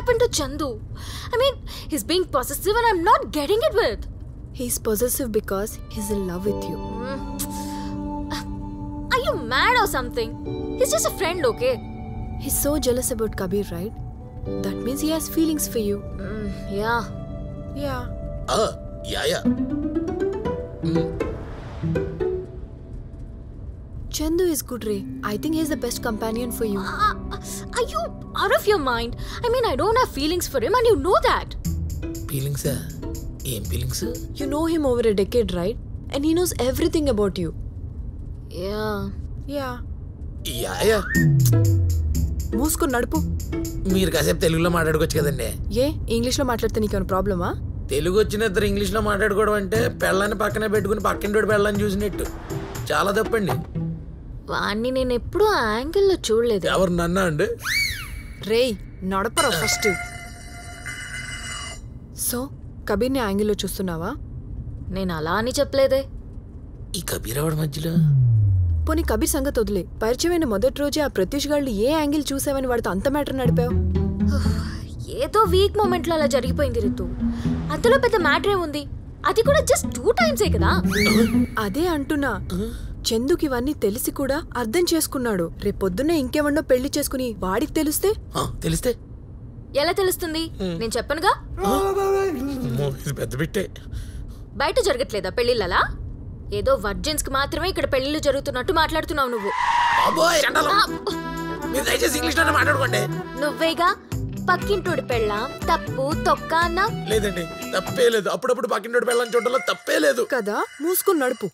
happened to Chandu? I mean, he's being possessive and I'm not getting it with. He's possessive because he's in love with you. Are you mad or something? He's just a friend, okay? He's so jealous about Kabir, right? That means he has feelings for you. Yeah. Yeah. Yeah. Chandu is good, Ray. I think he's the best companion for you. Are you out of your mind? I mean, I don't have feelings for him and you know that. Feelings? Em feelings? You know him over a decade, right? And he knows everything about you. Yeah. Yeah. మూసుకొని నడుపు. మీరు కాసేపు తెలుగులో మాట్లాడుకోవచ్చు కదండి. ఇంగ్లీష్లో మాట్లాడితే నీకేమైనా ప్రాబ్లమా? తెలుగు వచ్చిన ఇద్దరు ఇంగ్లీష్లో మాట్లాడుకోవడం అంటే పెళ్ళాన్ని పక్కనే పెట్టుకుని పక్కింటోడి పెళ్ళాన్ని చూసినట్టు. చాలా తప్పండి. వాణ్ణి నేను ఎప్పుడూ ఆ యాంగిల్లో చూడలేదు. ఎవరు నన్నా అండి? రేయ్ నడపరా ఫస్ట్. సో కబీర్ని యాంగిల్లో చూస్తున్నావా? నేను అలా అని చెప్పలేదే. ఈ కబీర్ ఎవడి మధ్యలో? పోనీ కబీర్ సంగతి వదిలే. పరిచయమైన మొదటి రోజే ఆ ప్రత్యూష్ గాళ్ళు ఏ యాంగిల్ చూసావని వాడితో అంత మ్యాటర్ నడిపావు? ఏదో వీక్ మూమెంట్లో అలా జరిగిపోయింది రితు. అంతలో పెద్ద మ్యాటర్ ఏముంది? అది కూడా జస్ట్ 2 టైమ్సే కదా. అదే అంటున్నా. చందుకి ఇవన్నీ తెలిసి కూడా అర్థం చేసుకున్నాడు. రేపొద్దున్నే ఇంకేమన్నా పెళ్లి చేసుకుని వాడికి తెలిస్తే ఎలా తెలుస్తుంది? నేను చెప్పనుగా. పెద్ద బిట్టే. బయట జరగట్లేదా పెళ్లిళ్ళలా? ఏదో వర్జిన్స్ కి మాత్రమే ఇక్కడ పెళ్లిళ్ళు జరుగుతున్నట్టు మాట్లాడుతున్నావు నువ్వు. మాట్లాడుకోండి. నువ్వేగా పక్కింటోడి పెళ్ళాం తప్పు తొక్క అన్నా. లేదండి, తప్పే లేదు. అప్పుడప్పుడు పక్కింటోడి పెళ్ళాం చూడడంలో తప్పే లేదు కదా. మూసుకొని నడుపు.